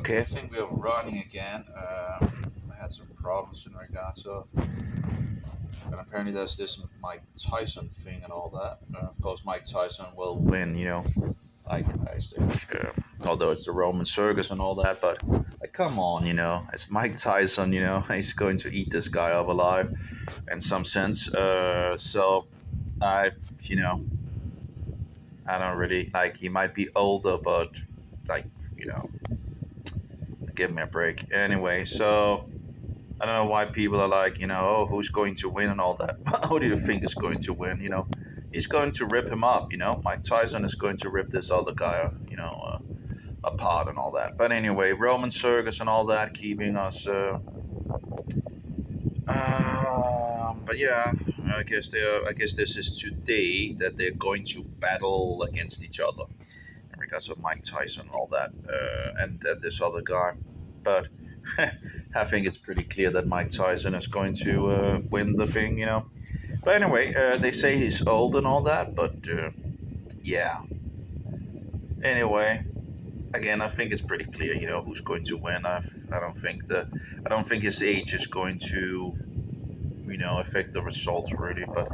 Okay, I think we're running again. I had some problems in regards of, and apparently there's this Mike Tyson thing and all that. Of course, Mike Tyson will win, I think. Although it's the Roman circus and all that, but like, come on, it's Mike Tyson. He's going to eat this guy up alive, in some sense. So I, you know, I don't really like. He might be older, but like, you know, give me a break. Anyway, so I don't know why people are like, oh, who's going to win and all that. Who do you think is going to win? He's going to rip him up. Mike Tyson is going to rip this other guy, apart and all that. But anyway, Roman circus and all that, keeping us. But yeah, I guess this is today that they're going to battle against each other in regards of Mike Tyson and all that, and this other guy. But I think it's pretty clear that Mike Tyson is going to win the thing. But anyway, they say he's old and all that, but yeah. Anyway, again, I think it's pretty clear, who's going to win. I don't think his age is going to, affect the results really. But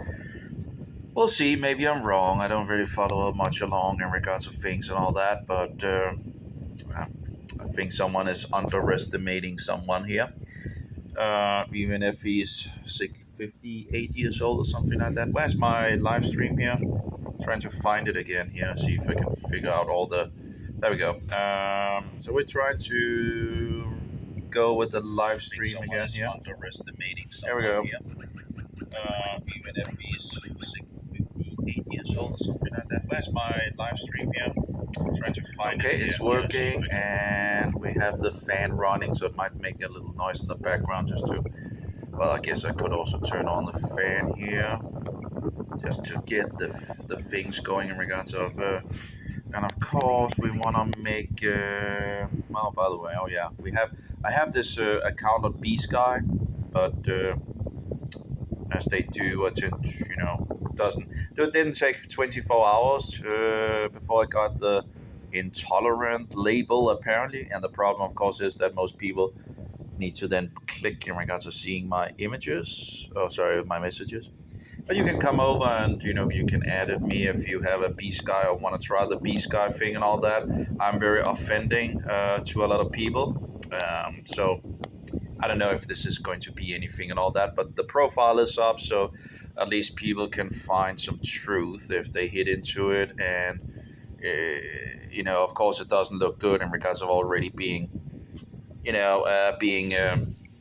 we'll see. Maybe I'm wrong. I don't really follow much along in regards of things and all that. But I think someone is underestimating someone here. Even if he's 58 years old or something like that. Where's my live stream here? Trying to find it again here. See if I can figure out all the. There we go. So we're trying to go with the live stream again here. There we go. Even if he's 58 years old or something like that. Where's my live stream here? Trying to find it. Okay, it's working, and we have the fan running, so it might make a little noise in the background just to. Well, I guess I could also turn on the fan here, just to get the things going in regards of. And of course, we want to make. Well, by the way, oh yeah, I have this account on B Sky, but as they do, it didn't take 24 hours before I got the intolerant label apparently. And the problem, of course, is that most people need to then click in regards to seeing my images. Oh, sorry, my messages. But you can come over and you can edit me if you have a B Sky or want to try the B Sky thing and all that. I'm very offending to a lot of people, so I don't know if this is going to be anything and all that. But the profile is up, so at least people can find some truth if they hit into it. And of course, it doesn't look good in regards of already being,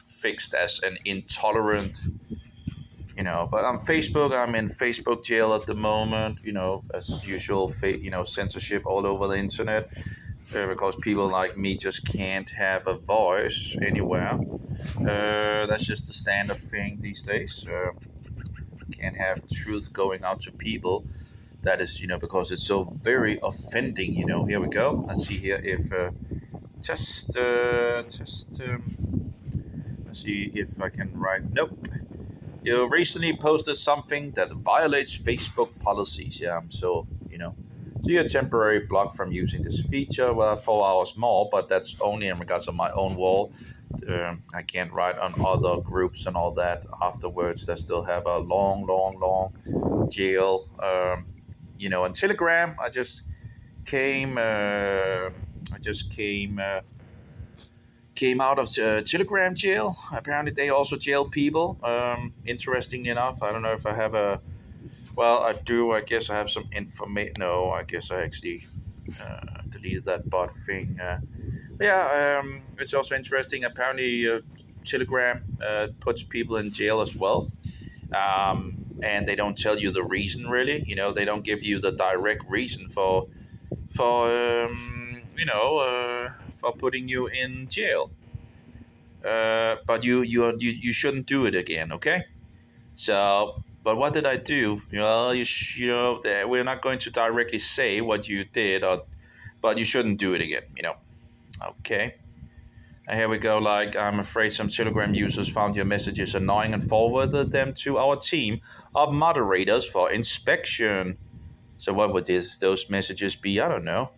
fixed as an intolerant. But on Facebook, I'm in Facebook jail at the moment. As usual, censorship all over the internet, because people like me just can't have a voice anywhere. That's just the standard thing these days. Can't have truth going out to people. That is, because it's so very offending. Here we go. Let's see here if let's see if I can write. Nope. You recently posted something that violates Facebook policies. Yeah, so you're temporarily blocked from using this feature. Well, 4 hours more, but that's only in regards of my own wall. I can't write on other groups and all that afterwards. That still have a long jail. On Telegram, I just came. Came out of Telegram jail. Apparently, they also jail people. Interestingly enough, I don't know if I have a. Well, I do. I guess I have some information. No, I guess I actually deleted that bot thing. It's also interesting. Apparently, Telegram puts people in jail as well, and they don't tell you the reason. Really, they don't give you the direct reason for for putting you in jail. But you shouldn't do it again, okay? So, but what did I do? We're not going to directly say what you did, but you shouldn't do it again, Okay. And here we go. Like, I'm afraid some Telegram users found your messages annoying and forwarded them to our team of moderators for inspection. So what would those messages be? I don't know.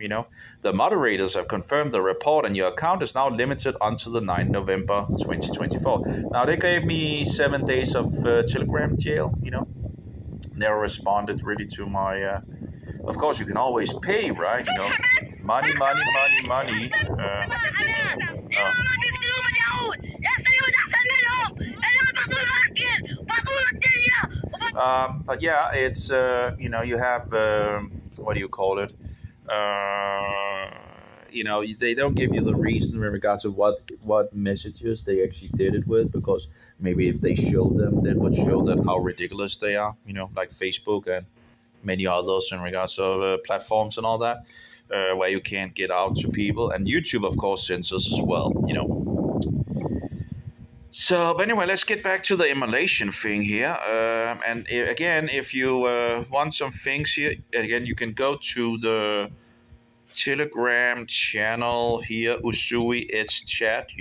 The moderators have confirmed the report, and your account is now limited until the 9th November 2024. Now they gave me 7 days of Telegram jail. Never responded really to my. Of course, you can always pay, right? Money, money, money, money. Oh. But yeah, it's you have what do you call it? They don't give you the reason in regards to what messages they actually did it with, because maybe if they show them, that would show that how ridiculous they are. Like Facebook and many others in regards of platforms and all that, where you can't get out to people, and YouTube, of course, censors as well. So, but anyway, let's get back to the emulation thing here. And again, if you want some things here, again, you can go to the Telegram channel here, Usui It's Chat,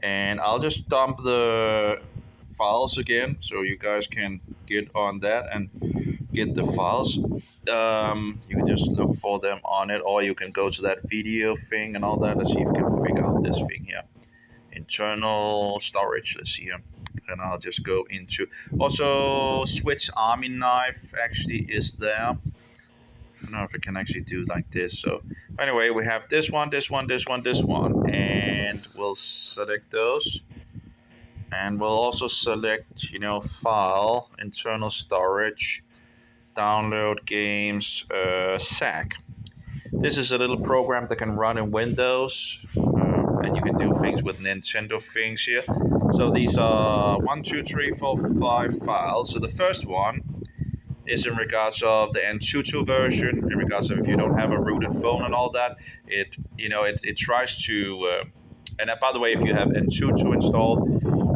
and I'll just dump the files again so you guys can get on that and get the files. You can just look for them on it, or you can go to that video thing and all that. Let's see if you can figure out this thing here. Internal storage, let's see here. And I'll just go into, also Switch Army knife actually is there. I don't know if it can actually do like this. So anyway, we have this one, this one, this one, this one, and we'll select those. And we'll also select, file, internal storage, download games, SAC. This is a little program that can run in Windows, and you can do things with Nintendo things here. So these are 1, 2, 3, 4, 5 files. So the first one is in regards of the N22 version, in regards of if you don't have a rooted phone and all that, it tries to, and by the way, if you have N22 installed,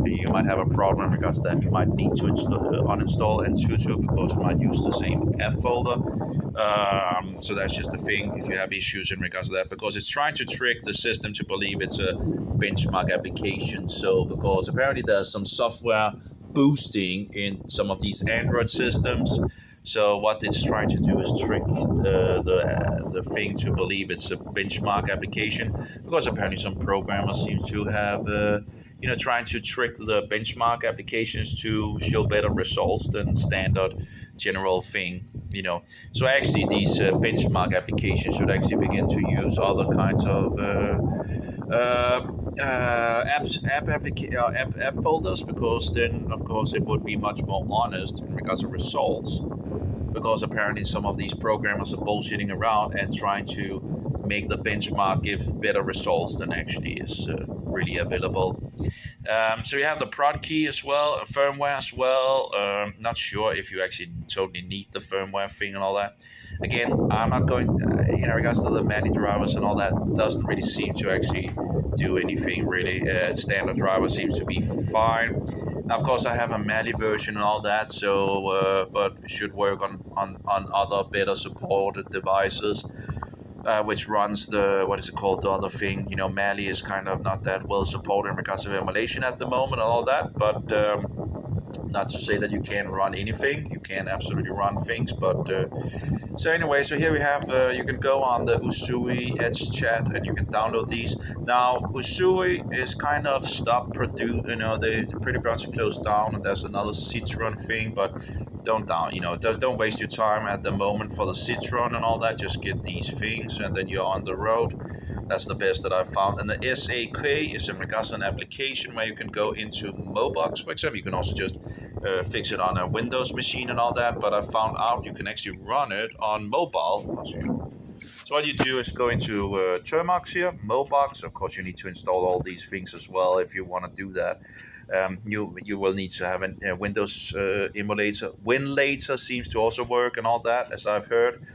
you might have a problem in regards to that. You might need to uninstall N22 because it might use the same app folder. So that's just the thing if you have issues in regards to that, because it's trying to trick the system to believe it's a benchmark application. So because apparently there's some software boosting in some of these Android systems. So what it's trying to do is trick the thing to believe it's a benchmark application, because apparently some programmers seem to have trying to trick the benchmark applications to show better results than standard general thing. So actually these benchmark applications should actually begin to use other kinds of app folders, because then of course it would be much more honest in regards to results, because apparently some of these programmers are bullshitting around and trying to make the benchmark give better results than actually is really available. So you have the prod key as well, firmware as well. Not sure if you actually totally need the firmware thing and all that. Again, I'm not going, in regards to the Mali drivers and all that, doesn't really seem to actually do anything really. Standard driver seems to be fine. Now, of course, I have a Mali version and all that, so but it should work on other better supported devices. Which runs the, what is it called, the other thing. Mali is kind of not that well supported in regards of emulation at the moment and all that, but not to say that you can't run anything. You can absolutely run things, but so anyway, so here we have, you can go on the Usui Edge chat and you can download these. Now, Usui is kind of stopped they pretty much closed down, and there's another Citron thing, but don't waste your time at the moment for the Citron and all that. Just get these things and then you're on the road. That's the best that I've found. And the SAK is in regards to an application where you can go into Mobox, for example. You can also just fix it on a Windows machine and all that, but I found out you can actually run it on mobile. So what you do is go into Termux here, Mobox. Of course, you need to install all these things as well if you want to do that. You will need to have a Windows emulator. WinLater seems to also work and all that, as I've heard.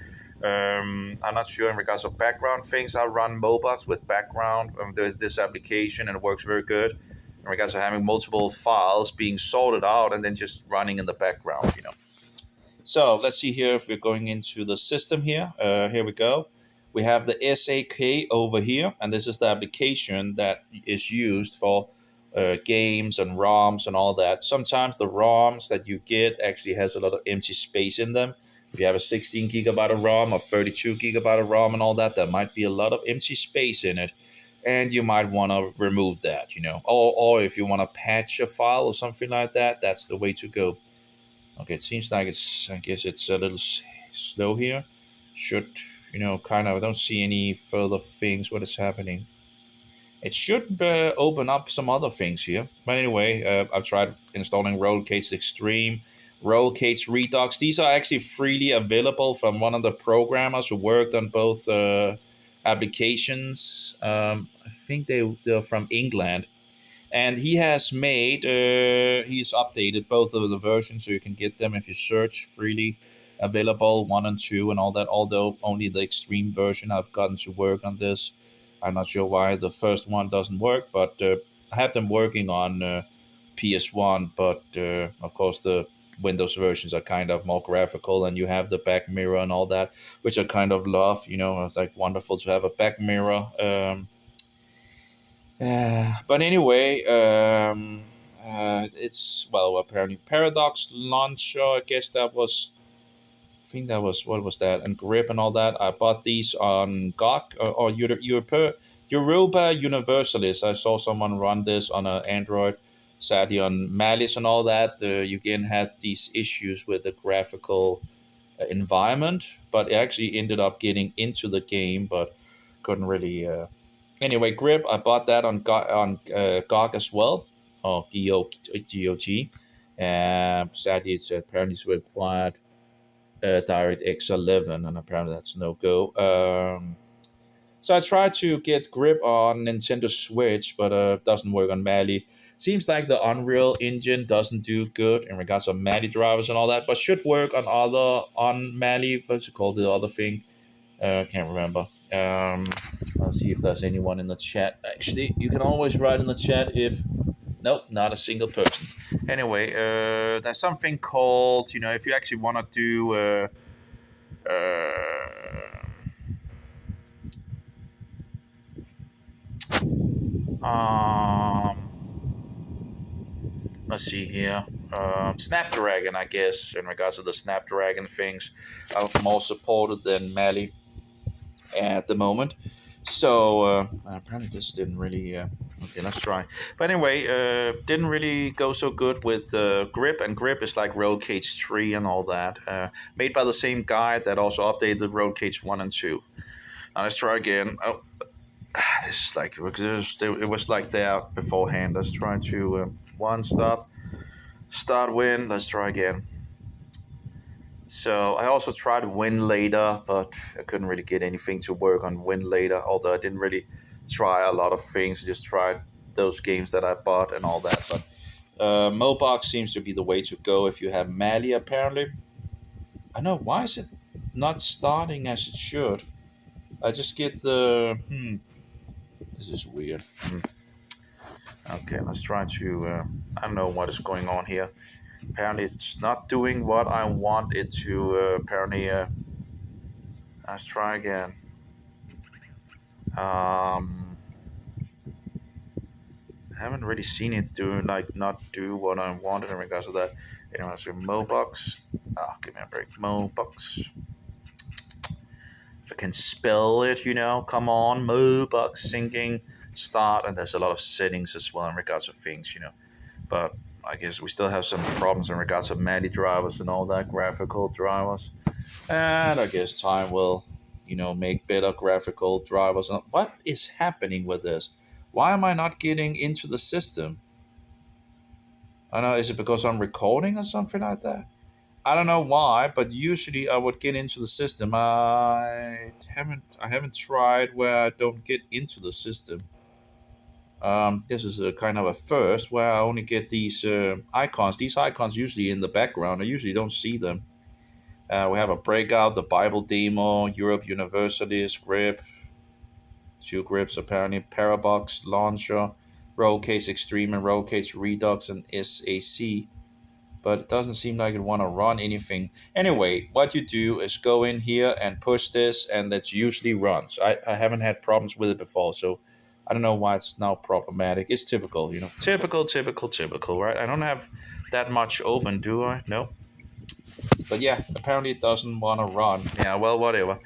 I'm not sure in regards of background things. I run Mobox with background this application, and it works very good in regards to having multiple files being sorted out and then just running in the background. So let's see here if we're going into the system here. Here we go. We have the SAK over here, and this is the application that is used for games and ROMs and all that. Sometimes the ROMs that you get actually has a lot of empty space in them. If you have a 16 gigabyte of ROM or 32 gigabyte of ROM and all that, there might be a lot of empty space in it, and you might want to remove that, or if you want to patch a file or something like that, that's the way to go. Okay, it seems like I guess it's a little slow here. Should, kind of, I don't see any further things. What is happening? It should open up some other things here. But anyway, I've tried installing Rollcase Extreme, Rollcase Redux. These are actually freely available from one of the programmers who worked on both applications. I think they're from England. And he has he's updated both of the versions so you can get them if you search freely available 1 and 2 and all that. Although only the extreme version I've gotten to work on this. I'm not sure why the first one doesn't work, but I have them working on PS1. But of course, the Windows versions are kind of more graphical, and you have the back mirror and all that, which I kind of love. It's like wonderful to have a back mirror. But anyway, it's apparently Paradox Launcher. I guess that was. I think that was what was that, and Grip and all that. I bought these on GOG or Europa Universalis. I saw someone run this on an Android. Sadly, on Malice and all that, you again had these issues with the graphical environment, but it actually ended up getting into the game, but couldn't really. Anyway, Grip, I bought that on GOG as well, or GOG. Sadly, it's apparently required DirectX 11, and apparently that's no go. So I tried to get Grip on Nintendo Switch, but it doesn't work on Mali. Seems like the Unreal Engine doesn't do good in regards to Mali drivers and all that, but should work on Mali. What's it called? The other thing, can't remember. I'll see if there's anyone in the chat. Actually, you can always write in the chat if. Nope, not a single person. Anyway, there's something called, if you actually want to do. Let's see here. Snapdragon, I guess, in regards to the Snapdragon things, are more supported than Mali at the moment. So apparently this didn't really. Okay, let's try. But anyway, didn't really go so good with Grip, and Grip is like Road Cage 3 and all that. Made by the same guy that also updated Road Cage 1 and 2. Now let's try again. Oh, this is like it was like that beforehand. Let's try to start win. Let's try again. So I also tried Win Later, but I couldn't really get anything to work on Win Later. Although I didn't really try a lot of things, I just tried those games that I bought and all that. But Mobox seems to be the way to go if you have Mali. Apparently, I know why is it not starting as it should. I just get the This is weird. Okay, let's try to. I don't know what is going on here. Apparently, it's not doing what I want it to. Apparently, let's try again. I haven't really seen it not do what I wanted in regards to that. Anyway, so Mobox. Give me a break. Mobox. If I can spell it, come on, Mobox syncing start, and there's a lot of settings as well in regards to things, But I guess we still have some problems in regards to Mali drivers and all that, graphical drivers. And I guess time will, make better graphical drivers. What is happening with this? Why am I not getting into the system? I don't know, is it because I'm recording or something like that? I don't know why, but usually I would get into the system. I haven't tried where I don't get into the system. This is a kind of a first where I only get these icons. These icons usually in the background. I usually don't see them. We have a breakout, the Bible demo, Europe Universities, Grip, 2 grips apparently, Parabox, Launcher, Rollcase Extreme, and Rollcase Redux, and SAC. But it doesn't seem like it want to run anything. Anyway, what you do is go in here and push this, and that usually runs. I haven't had problems with it before, so I don't know why it's now problematic. It's typical, Typical, right? I don't have that much open, do I? No. But yeah, apparently it doesn't want to run. Yeah, well, whatever.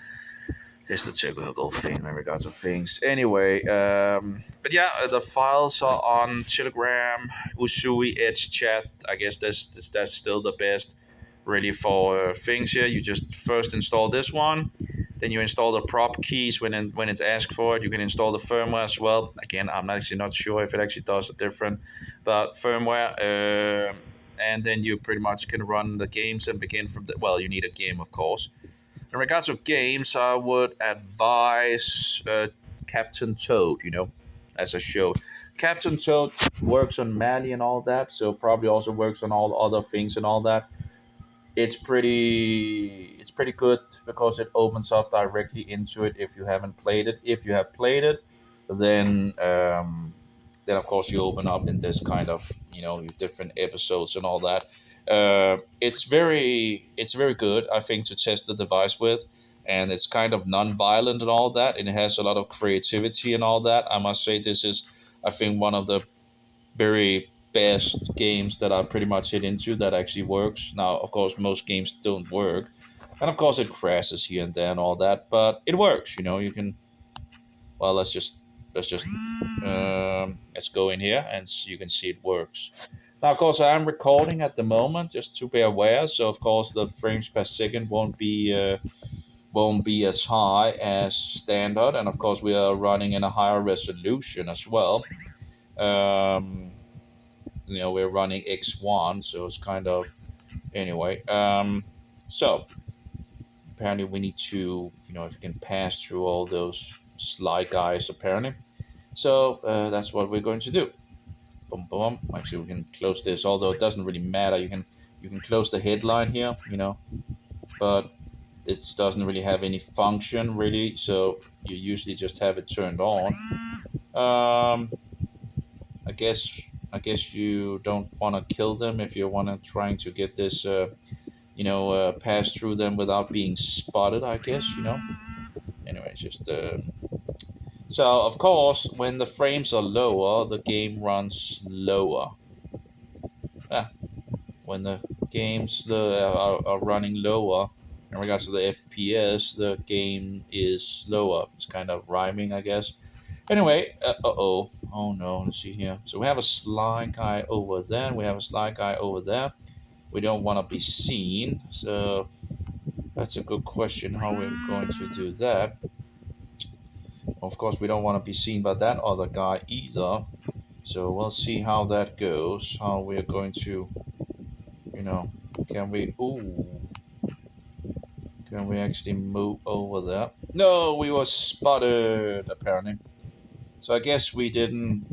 It's the typical thing in regards to things. Anyway, but yeah, the files are on Telegram, Usui, Edge Chat. I guess that's still the best, really, for things here. You just first install this one, then you install the prop keys when it's asked for it. You can install the firmware as well. Again, I'm actually not sure if it actually does a different, but firmware. And then you pretty much can run the games and begin from the. Well, you need a game, of course. In regards of games, I would advise Captain Toad, as I showed. Captain Toad works on Mali and all that, so probably also works on all other things and all that. It's pretty good because it opens up directly into it if you haven't played it. If you have played it, then then of course you open up in this kind of different episodes and all that. It's very good, I think, to test the device with, and it's kind of non-violent and all that, and it has a lot of creativity and all that. I must say this is, I think, one of the very best games that I pretty much hit into that actually works. Now, of course, most games don't work, and of course it crashes here and there and all that, but it works. You can. Well, let's go in here and you can see it works. Now, of course, I am recording at the moment, just to be aware. So, of course, the frames per second won't be as high as standard, and of course, we are running in a higher resolution as well. Um, we're running X1, so it's kind of anyway. So apparently, we need to, if you can pass through all those slide guys, apparently. So that's what we're going to do. Boom, boom. Actually, we can close this, although it doesn't really matter. You can close the headline here, but it doesn't really have any function really. So you usually just have it turned on. Um, I guess you don't want to kill them if you want to trying to get this, pass through them without being spotted. I guess. Anyway, just. So, of course, when the frames are lower, the game runs slower. Ah, when the games are running lower, in regards to the FPS, the game is slower. It's kind of rhyming, I guess. Anyway, oh no, let's see here. So we have a slide guy over there. We have a slide guy over there. We don't want to be seen. So that's a good question how we're going to do that. Of course, we don't want to be seen by that other guy either. So we'll see how that goes. How we're going to, can we? Ooh, can we actually move over there? No, we were spotted apparently. So I guess we didn't.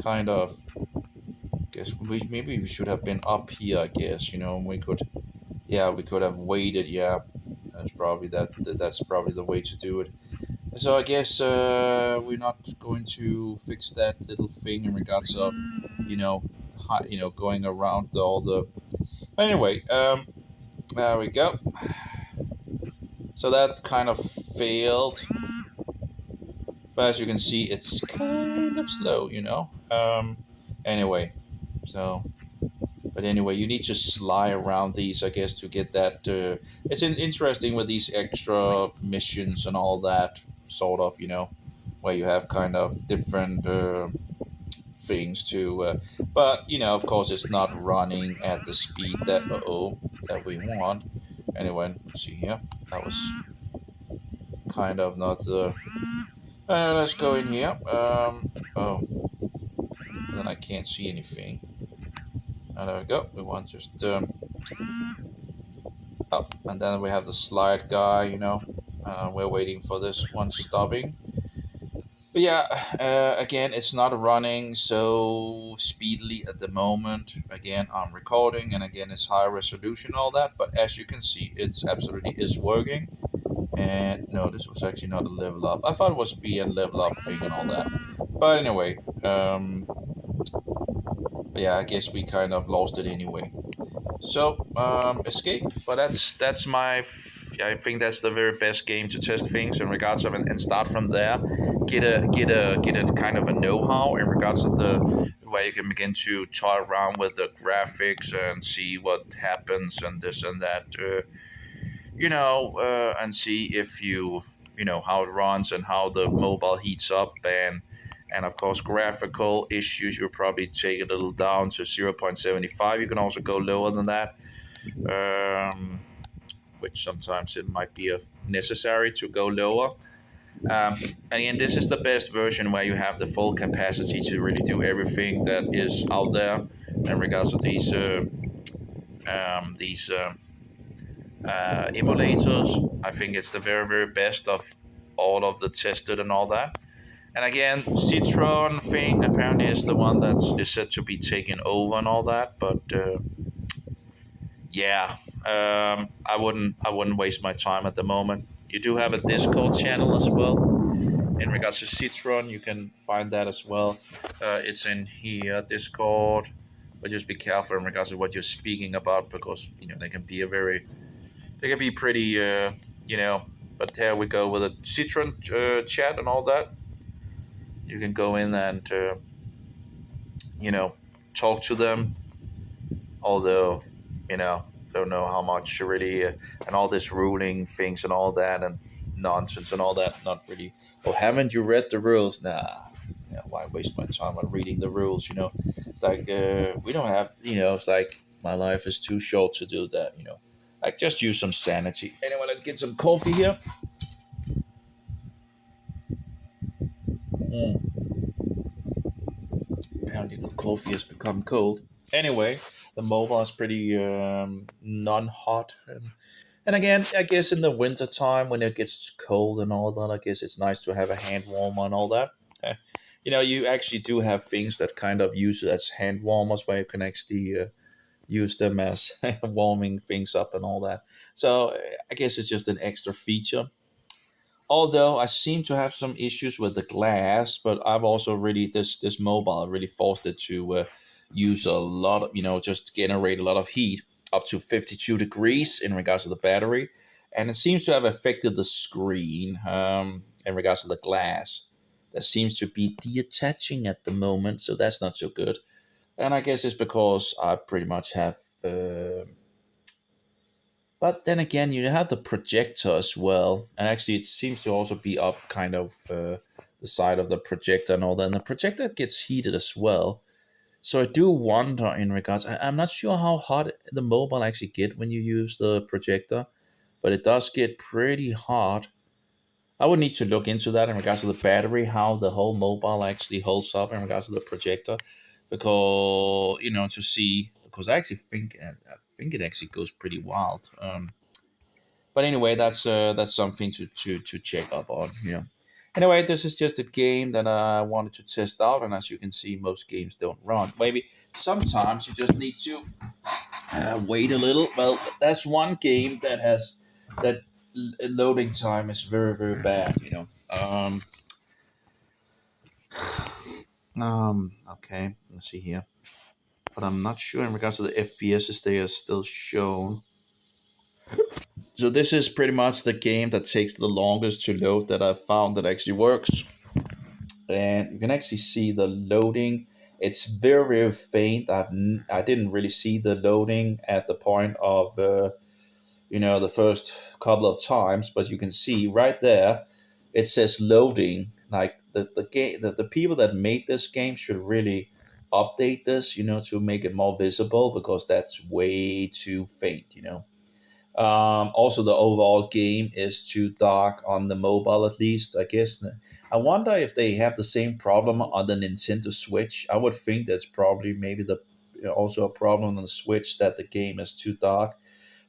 Kind of. Guess maybe we should have been up here. I guess we could. Yeah, we could have waited. Yeah, that's probably That's probably the way to do it. So I guess we're not going to fix that little thing in regards of, going around all the. Anyway, there we go. So that kind of failed, but as you can see, it's kind of slow, Anyway, so. But anyway, you need to slide around these, I guess, to get that. It's interesting with these extra missions and all that, sort of, where you have kind of different things to. But of course, it's not running at the speed that we want. Anyway, let's see here. That was kind of not the. Let's go in here. Oh, then I can't see anything. There we go. We want just up, and then we have the slide guy. We're waiting for this one stopping. But yeah, again, it's not running so speedily at the moment. Again, I'm recording, and again, it's high resolution, all that. But as you can see, it's absolutely is working. And no, this was actually not a level up. I thought it was be a level up thing and all that. But anyway, yeah, I guess we kind of lost it anyway. So escape, but that's my. I think that's the very best game to test things in regards of and start from there. get a kind of a know-how in regards to the where you can begin to toy around with the graphics and see what happens and this and that. And see if how it runs and how the mobile heats up, and of course graphical issues you'll probably take it a little down to 0.75. You can also go lower than that, um, which sometimes it might be necessary to go lower. Again, this is the best version where you have the full capacity to really do everything that is out there in regards to these emulators. I think it's the very, very best of all of the tested and all that. And again, Citron thing apparently is the one that is said to be taken over and all that. But yeah, I wouldn't waste my time at the moment. You do have a Discord channel as well in regards to Citron. You can find that as well. It's in here, Discord. But just be careful in regards to what you're speaking about, because they can be pretty, But there we go with a Citron chat and all that. You can go in and talk to them. Although, don't know how much really, and all this ruling things and all that and nonsense and all that. Not really. Oh, haven't you read the rules? Nah. Yeah, why waste my time on reading the rules? It's like we don't have. It's like my life is too short to do that. Like just use some sanity. Anyway, let's get some coffee here. Apparently, the coffee has become cold. Anyway, the mobile is pretty non-hot, and again, I guess in the winter time when it gets cold and all that, I guess it's nice to have a hand warmer and all that. Eh, you actually do have things that kind of use it as hand warmers where you can actually use them as warming things up and all that. So I guess it's just an extra feature. Although I seem to have some issues with the glass, but I've also really this mobile really forced it to use a lot of just generate a lot of heat up to 52 degrees in regards to the battery, and it seems to have affected the screen in regards to the glass. That seems to be detaching at the moment, so that's not so good. And I guess it's because I pretty much have. But then again, you have the projector as well, and actually, it seems to also be up kind of the side of the projector and all that. And the projector gets heated as well. So I do wonder in regards. I'm not sure how hot the mobile actually get when you use the projector, but it does get pretty hot. I would need to look into that in regards to the battery, how the whole mobile actually holds up in regards to the projector, because to see, because I think it actually goes pretty wild. But anyway, that's something to check up on. Anyway, this is just a game that I wanted to test out, and as you can see, most games don't run. Maybe sometimes you just need to wait a little. Well, that's one game that has that loading time is very, very bad. Okay, let's see here, but I'm not sure in regards to the FPS if they are still shown. So this is pretty much the game that takes the longest to load that I've found that actually works. And you can actually see the loading. It's very, very faint. I didn't really see the loading at the point of the first couple of times, but you can see right there it says loading. Like the game, the people that made this game should really update this, to make it more visible, because that's way too faint. Also, the overall game is too dark on the mobile, at least, I guess. I wonder if they have the same problem on the Nintendo Switch. I would think that's probably maybe also a problem on the Switch, that the game is too dark,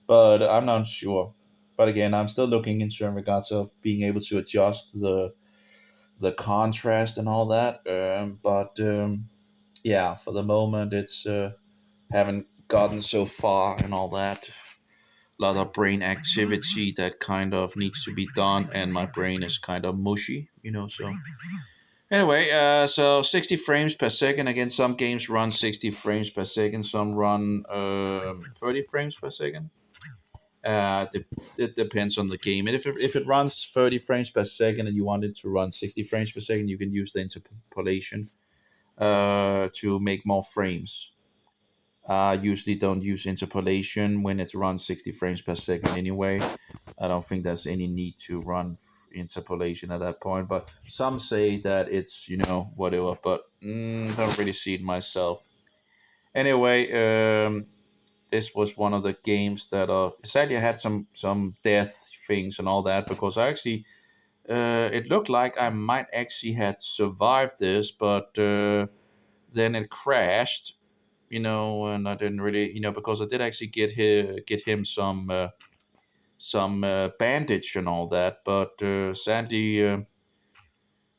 but I'm not sure. But again, I'm still looking into in regards of being able to adjust the contrast and all that. But yeah, for the moment, it's haven't gotten so far and all that. A lot of brain activity that kind of needs to be done, and my brain is kind of mushy. So anyway, so 60 frames per second. Again, some games run 60 frames per second, some run 30 frames per second. It depends on the game. And if it runs 30 frames per second and you want it to run 60 frames per second, you can use the interpolation to make more frames. Usually don't use interpolation when it runs 60 frames per second anyway. I don't think there's any need to run interpolation at that point. But some say that it's, whatever. But don't really see it myself. Anyway, this was one of the games that sadly I had some death things and all that because I actually it looked like I might actually had survived this, but then it crashed, and I didn't really, because I did actually get him some bandage and all that, but sadly,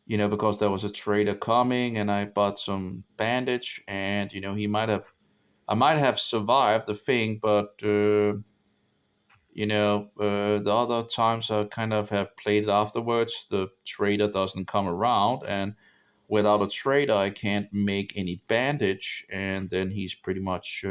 because there was a trader coming and I bought some bandage, and I might have survived the thing, but the other times I kind of have played it afterwards, the trader doesn't come around, and without a trader, I can't make any bandage, and then he's pretty much,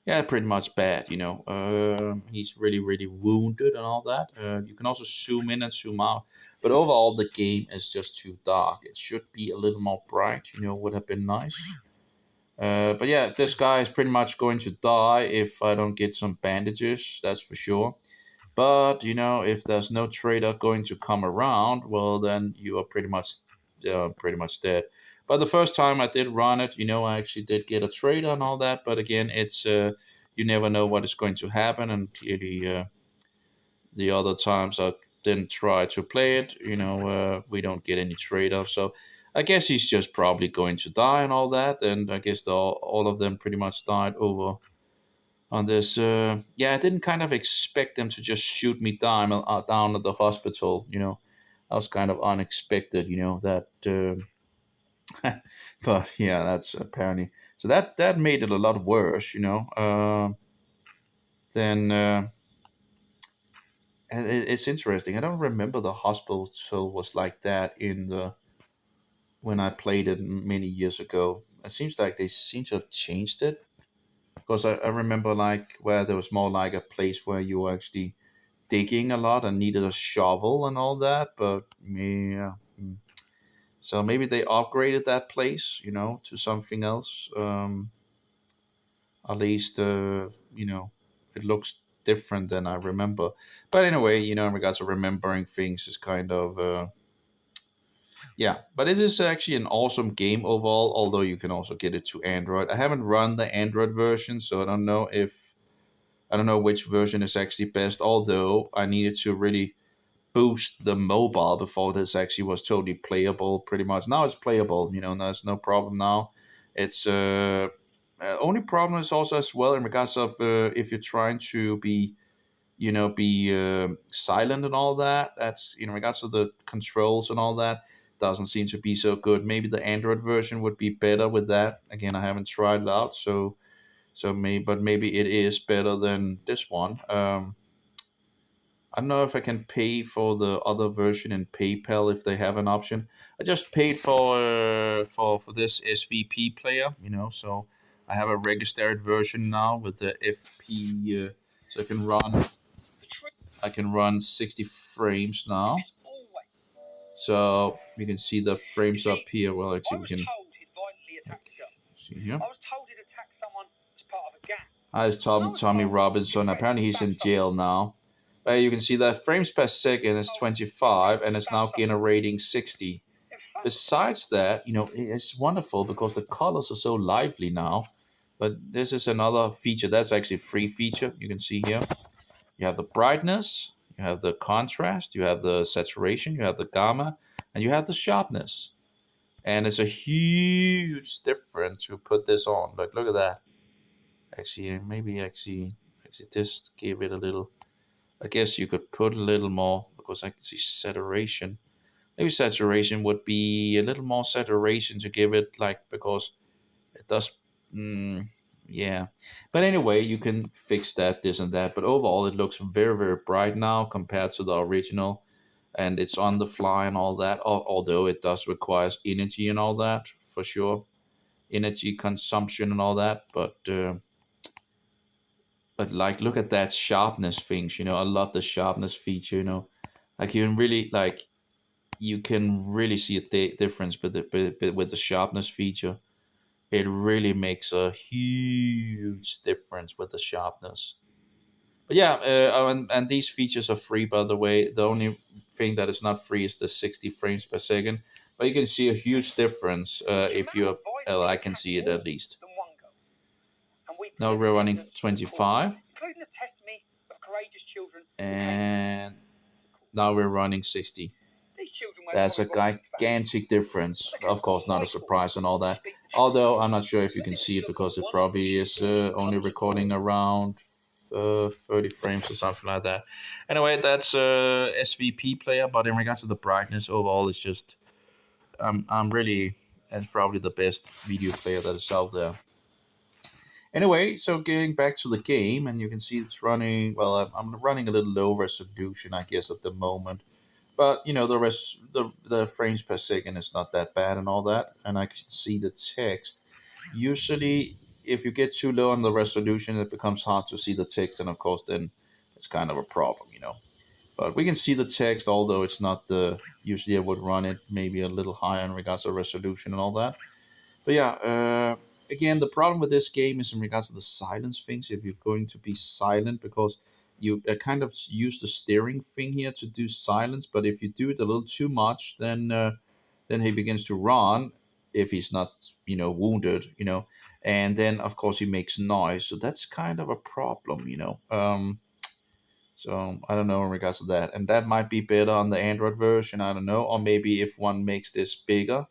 yeah, pretty much bad. He's really, really wounded and all that. You can also zoom in and zoom out, but overall, the game is just too dark. It should be a little more bright. Would have been nice. But yeah, this guy is pretty much going to die if I don't get some bandages. That's for sure. But if there's no trader going to come around, well, then you are pretty much dead. But the first time I did run it, I actually did get a trader and all that. But again, it's you never know what is going to happen, and clearly the other times I didn't try to play it, we don't get any trader. So I guess he's just probably going to die and all that. And I guess all of them pretty much died over on this. Yeah, I didn't kind of expect them to just shoot me down at the hospital. That was kind of unexpected. That. But yeah, that's apparently so that made it a lot worse. Then and it's interesting. I don't remember the hospital was like that in the when I played it many years ago. It seems like they seem to have changed it because I remember like where there was more like a place where you were actually digging a lot and needed a shovel and all that. But yeah, so maybe they upgraded that place, to something else. At least, it looks different than I remember. But anyway, in regards to remembering things, is kind of yeah. But it is actually an awesome game overall. Although you can also get it to Android. I haven't run the Android version, so I don't know which version is actually best. Although I needed to really boost the mobile before this actually was totally playable. Pretty much now it's playable. There's no problem now. It's only problem is also as well in regards of if you're trying to be silent and all that. That's in regards to the controls and all that. Doesn't seem to be so good. Maybe the Android version would be better with that. Again, I haven't tried it out, but maybe it is better than this one. I don't know if I can pay for the other version in PayPal if they have an option. I just paid for this SVP player, so I have a registered version now with the FP, so I can run 60 frames now. So you can see the frames up here. Well, actually, we can see here. It's Tommy Robinson. Apparently, he's in jail now. You can see that frames per second is 25 and it's now generating 60. Besides that, it's wonderful because the colors are so lively now. But this is another feature that's actually a free feature. You can see here. You have the brightness, you have the contrast, you have the saturation, you have the gamma, and you have the sharpness. And it's a huge difference to put this on. Like, look at that. Actually, maybe just give it a little. I guess you could put a little more because I can see saturation. Maybe saturation would be a little more saturation to give it like because it does. Yeah, but anyway, you can fix that, this and that. But overall, it looks very very bright now compared to the original, and it's on the fly and all that. Although it does require energy and all that for sure, energy consumption and all that. But but like, look at that sharpness things. I love the sharpness feature. Like you can really see a difference with the sharpness feature. It really makes a huge difference with the sharpness. But yeah, and these features are free, by the way. The only thing that is not free is the 60 frames per second. But you can see a huge difference if you. I can see it at least. Now we're running 25, and now we're running 60. There's a gigantic difference. Of course, not a surprise and all that. Although I'm not sure if you can see it because it probably is only recording around 30 frames or something like that. Anyway, that's SVP player, but in regards to the brightness overall, it's just I'm really that's probably the best video player that is out there. Anyway, so getting back to the game, and you can see it's running. Well, I'm running a little low resolution, I guess, at the moment. But the frames per second is not that bad and all that, and I can see the text. Usually, if you get too low on the resolution, it becomes hard to see the text, and of course, then it's kind of a problem. But we can see the text, although it's not the. Usually, I would run it maybe a little higher in regards to resolution and all that. But yeah, again, the problem with this game is in regards to the silence things. If you're going to be silent, because you kind of use the steering thing here to do silence, but if you do it a little too much, then he begins to run if he's not wounded. And then of course he makes noise, so that's kind of a problem. So I don't know in regards to that, and that might be better on the Android version. I don't know, or maybe if one makes this bigger,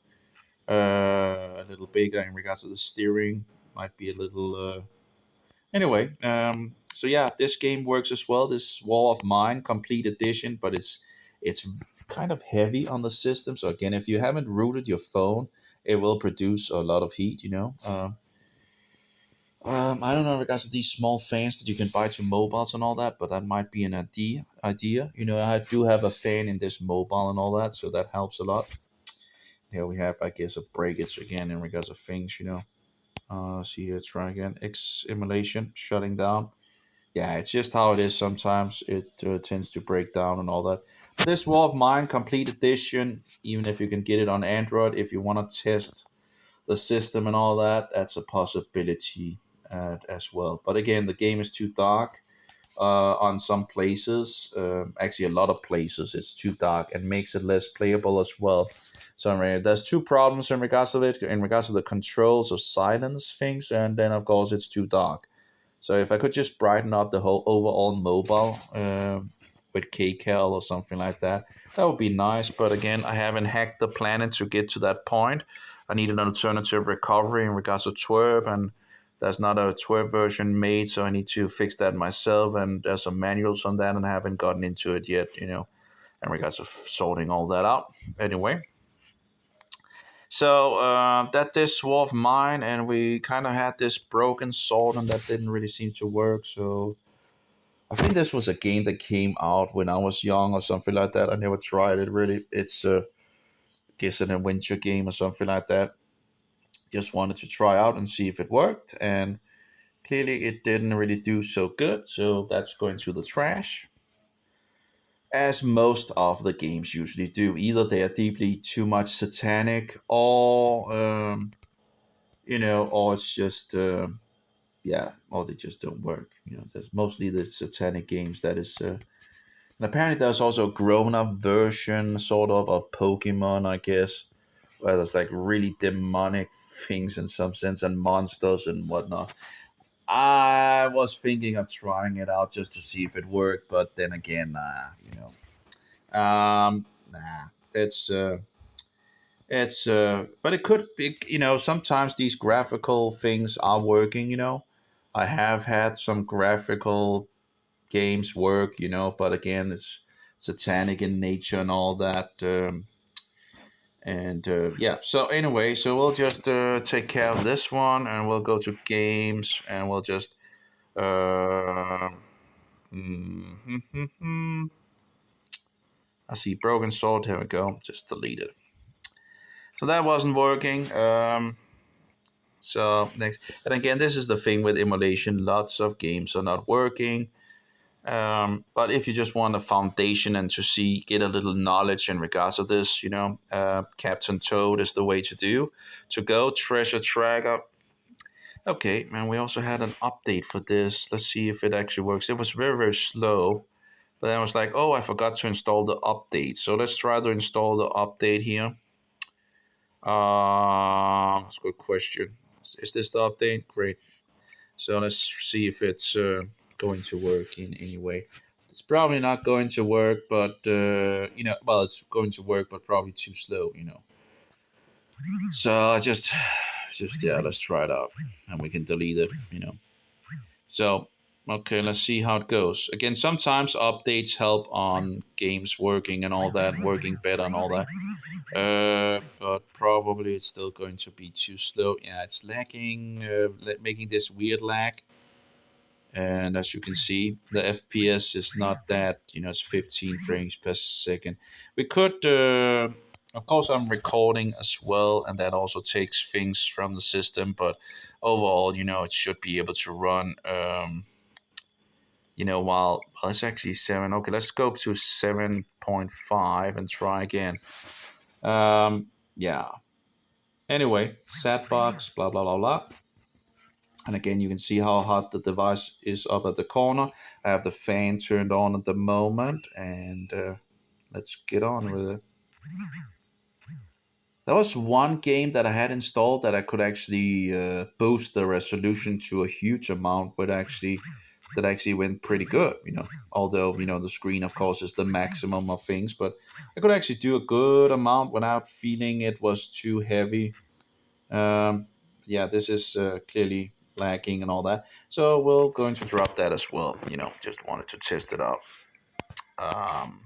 a little bigger in regards to the steering, might be a little. Anyway, so yeah, this game works as well. This Wall of Mine Complete Edition, but it's kind of heavy on the system. So again, if you haven't rooted your phone, it will produce a lot of heat. I don't know in regards to these small fans that you can buy to mobiles and all that, but that might be an idea. I do have a fan in this mobile and all that, so that helps a lot. Here we have, I guess, a breakage again in regards of things. See here, try again. X emulation shutting down. Yeah, it's just how it is sometimes. It tends to break down and all that. But this Wall of Mine Complete Edition, even if you can get it on Android, if you want to test the system and all that, that's a possibility as well. But again, the game is too dark on some places. Actually, a lot of places, it's too dark and makes it less playable as well. So there's two problems in regards to it. In regards to the controls of silence things, and then of course it's too dark. So if I could just brighten up the whole overall mobile with KCal or something like that, that would be nice. But again, I haven't hacked the planet to get to that point. I need an alternative recovery in regards to twerp, and there's not a twerp version made, so I need to fix that myself. And there's some manuals on that, and I haven't gotten into it yet, in regards to sorting all that out. Anyway. So that this War of Mine, and we kind of had this broken sword, and that didn't really seem to work. So I think this was a game that came out when I was young or something like that. I never tried it really. It's I guess an adventure game or something like that. Just wanted to try out and see if it worked, and clearly it didn't really do so good. So that's going to the trash. As most of the games usually do. Either they are deeply too much satanic, or it's just yeah, or they just don't work. There's mostly the satanic games that is. And apparently, there's also a grown-up version, sort of Pokemon, I guess, where there's like really demonic things in some sense and monsters and whatnot. I was thinking of trying it out just to see if it worked, but then again, nah, but it could be, sometimes these graphical things are working. I have had some graphical games work, but again, it's satanic in nature and all that. And yeah, so anyway, so we'll just take care of this one, and we'll go to games, and we'll just. Uh, I see broken sword. Here we go. Just delete it. So that wasn't working. So next, and again, this is the thing with emulation. Lots of games are not working. But if you just want a foundation and to see, get a little knowledge in regards of this, Captain Toad is the way to go. Treasure Tracker. Okay, and we also had an update for this. Let's see if it actually works. It was very, very slow. But then I was like, oh, I forgot to install the update. So let's try to install the update here. That's a good question. Is this the update? Great. So let's see if it's going to work in any way. It's probably not going to work, but well, it's going to work, but probably too slow. So just yeah, let's try it out, and we can delete it. So okay, let's see how it goes. Again, sometimes updates help on games working and all that, working better and all that. But probably it's still going to be too slow. Yeah, it's lagging, making this weird lag. And as you can see, the FPS is not that, it's 15 frames per second. We could, of course, I'm recording as well, and that also takes things from the system. But overall, it should be able to run. While it's actually 7. Okay, let's go to 7.5 and try again. Yeah. Anyway, set box, blah blah blah blah. And again, you can see how hot the device is up at the corner. I have the fan turned on at the moment, and let's get on with it. There was one game that I had installed that I could actually boost the resolution to a huge amount, but that actually went pretty good. Although the screen, of course, is the maximum of things, but I could actually do a good amount without feeling it was too heavy. Um, yeah, this is clearly lacking and all that. So we're going to drop that as well. Just wanted to test it out. Um,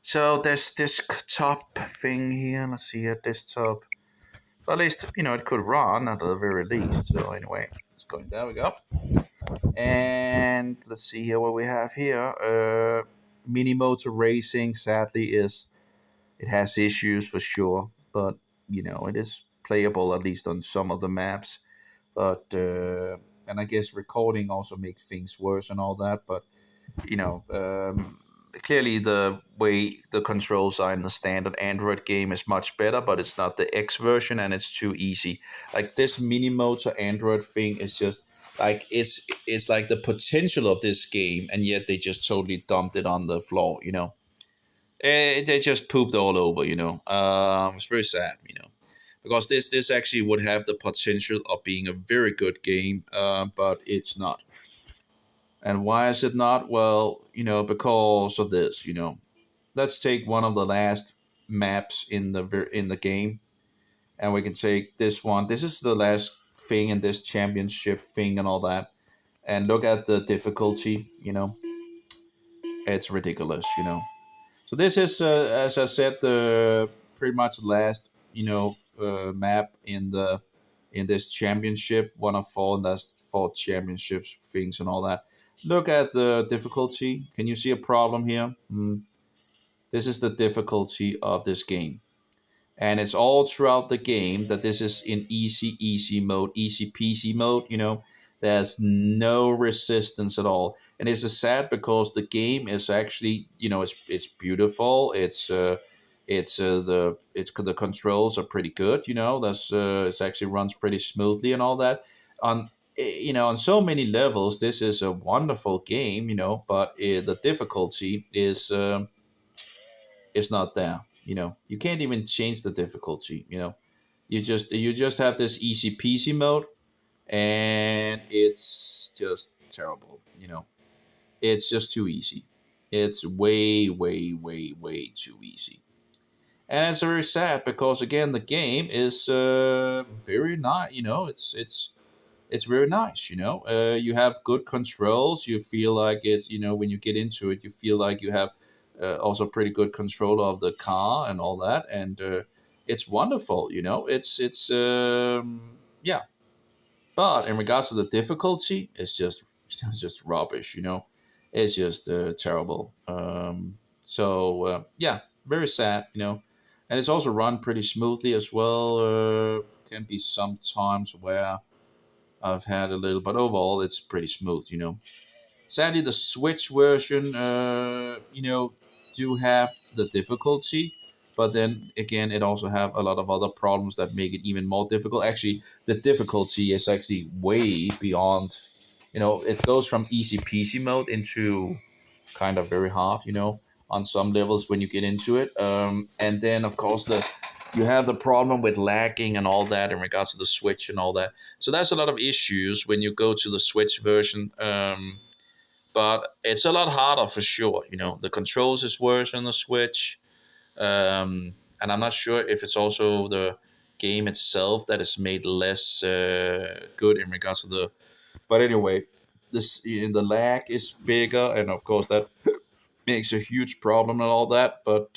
so there's this top thing here. Let's see here, desktop. So at least, it could run at the very least. So anyway, it's going, there we go. And let's see here what we have here. Mini motor racing, sadly, it has issues for sure, but it is playable at least on some of the maps. But and I guess recording also makes things worse and all that. But you know, clearly the way the controls are in the standard Android game is much better, but it's not the X version and it's too easy. Like this mini motor Android thing is just like it's like the potential of this game, and yet they just totally dumped it on the floor. They just pooped all over. It's very sad. Because this actually would have the potential of being a very good game, but it's not. And why is it not? Well, because of this. Let's take one of the last maps in the game, and we can take this one. This is the last thing in this championship thing and all that. And look at the difficulty. It's ridiculous. So this is, as I said, the pretty much the last map in this championship, one of four, and that's four championships things and all that. Look at the difficulty. Can you see a problem here? This is the difficulty of this game. And it's all throughout the game that this is in easy mode, easy peasy mode. There's no resistance at all, and it's sad because the game is actually, it's beautiful. The controls are pretty good. That's it actually runs pretty smoothly and all that. On on so many levels, this is a wonderful game. But the difficulty is not there. You can't even change the difficulty. You just have this easy peasy mode, and it's just terrible. It's just too easy. It's way, way, way, way too easy, and it's very sad because again the game is very nice. It's very nice. You have good controls. You feel like it's when you get into it, you feel like you have also pretty good control of the car and all that, and it's wonderful. Yeah. But in regards to the difficulty, it's just rubbish. It's just terrible. Yeah, very sad. And it's also run pretty smoothly as well. can be some times where I've had a little, but overall it's pretty smooth. Sadly, the Switch version, do have the difficulty, but then again, it also have a lot of other problems that make it even more difficult. Actually, the difficulty is actually way beyond. It goes from easy peasy mode into kind of very hard. On some levels when you get into it, and then of course you have the problem with lagging and all that in regards to the Switch and all that. So there's a lot of issues when you go to the Switch version. But it's a lot harder for sure. The controls is worse on the Switch, and I'm not sure if it's also the game itself that is made less good in regards to the. But anyway, this in the lag is bigger, and of course that makes a huge problem and all that. But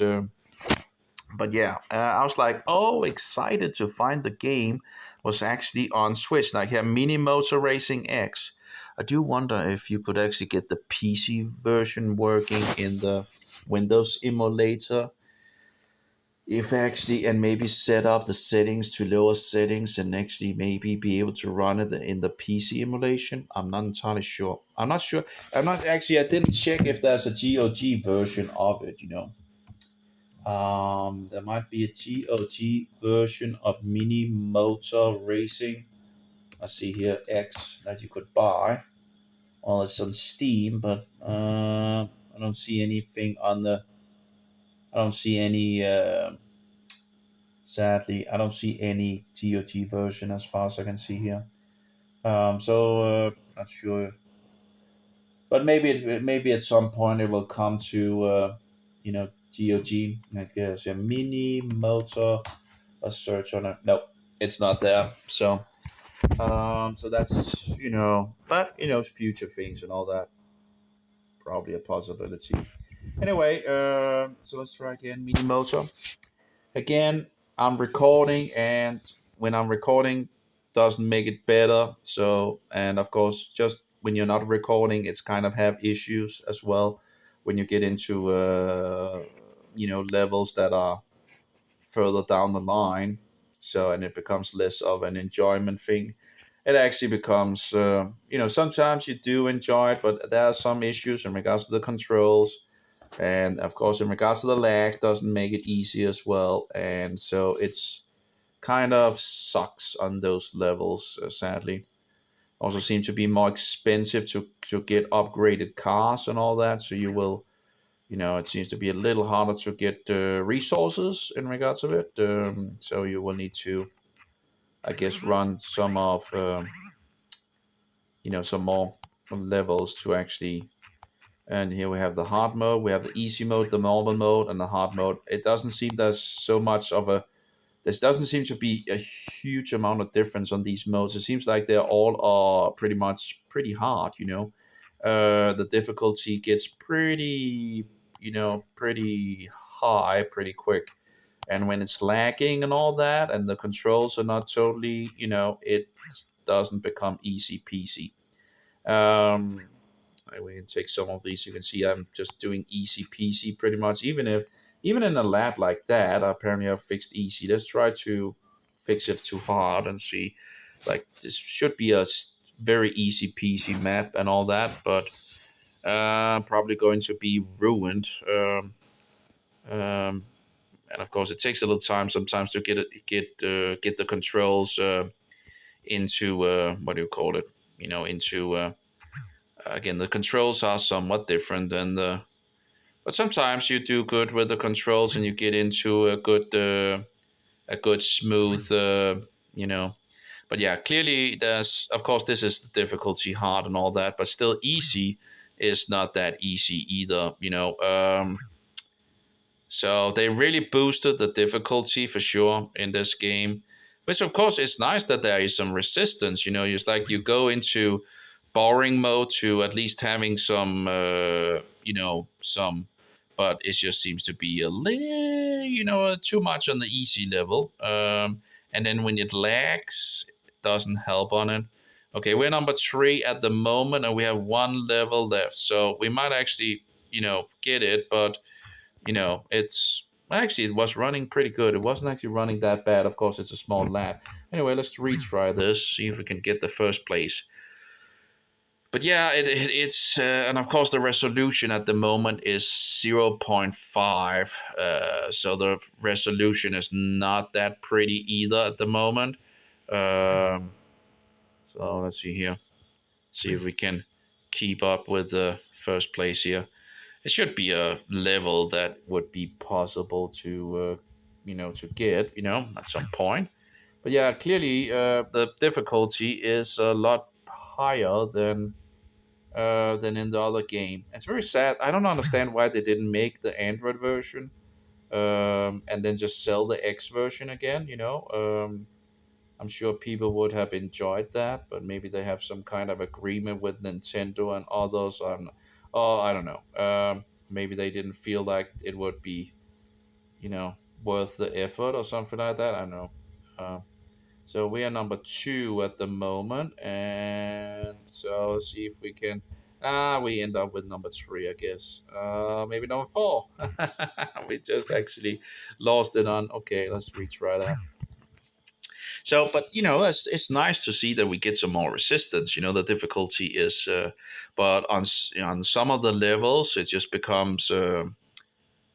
yeah, I was like, oh, excited to find the game was actually on Switch. Like here, Mini Motor Racing X. I do wonder if you could actually get the PC version working in the Windows emulator. If actually, and maybe set up the settings to lower settings and actually maybe be able to run it in the PC emulation. I'm not entirely sure. I'm not sure. I'm not actually, I didn't check if there's a GOG version of it. There might be a GOG version of Mini Motor Racing. I see here X that you could buy. Well, it's on Steam, but I don't see anything on the. I don't see any. Sadly, I don't see any GOG version as far as I can see here. Not sure, but maybe at some point it will come to GOG. I guess a Mini Motor. A search on it. Nope, it's not there. So that's but future things and all that probably a possibility. Anyway, so let's try again. Mini Motor. Again, I'm recording, and when I'm recording, doesn't make it better. So, and of course, just when you're not recording, it's kind of have issues as well when you get into levels that are further down the line. So, and it becomes less of an enjoyment thing. It actually becomes, sometimes you do enjoy it, but there are some issues in regards to the controls. And of course, in regards to the lag, doesn't make it easy as well. And so it's kind of sucks on those levels, sadly. Also seem to be more expensive to get upgraded cars and all that. So you will, it seems to be a little harder to get resources in regards of it. So you will need to, I guess, run some more levels to actually. And here we have the hard mode, we have the easy mode, the normal mode, and the hard mode. It doesn't seem there's so much of a. This doesn't seem to be a huge amount of difference on these modes. It seems like they're all are pretty much pretty hard. The difficulty gets pretty high pretty quick. And when it's lagging and all that, and the controls are not totally, it doesn't become easy peasy. We can take some of these. You can see I'm just doing easy peasy pretty much. Even in a lab like that, apparently I've fixed easy. Let's try to fix it too hard and see. Like this should be a very easy peasy map and all that, but probably going to be ruined. And of course, it takes a little time sometimes to get the controls into what do you call it? Into again, the controls are somewhat different, but sometimes you do good with the controls and you get into a good smooth, you know. But yeah, clearly there's, of course, this is the difficulty hard and all that, but still easy is not that easy either. So they really boosted the difficulty for sure in this game, which of course it's nice that there is some resistance. It's like you go into boring mode to at least having some, some, but it just seems to be a little, too much on the easy level. And then when it lags, it doesn't help on it. Okay, we're number 3 at the moment, and we have 1 level left. So we might actually, get it, but it's Actually, it was running pretty good. It wasn't actually running that bad. Of course, it's a small lap. Anyway, let's retry this, see if we can get the first place. But yeah, it's and of course the resolution at the moment is 0.5. So the resolution is not that pretty either at the moment. Um, so let's see here. See if we can keep up with the first place here. It should be a level that would be possible to, to get, at some point. But yeah, clearly the difficulty is a lot higher than in the other game. It's very sad. I don't understand why they didn't make the Android version and then just sell the X version again. I'm sure people would have enjoyed that, but maybe they have some kind of agreement with Nintendo and others on. Oh, I don't know. Maybe they didn't feel like it would be, you know, worth the effort or something like that. I don't know. So we are number 2 at the moment, and so let's see if we can. We end up with number 3, I guess. Maybe number 4. We just actually lost it on. Okay, let's retry that. So, but it's nice to see that we get some more resistance. The difficulty is, but on some of the levels, it just becomes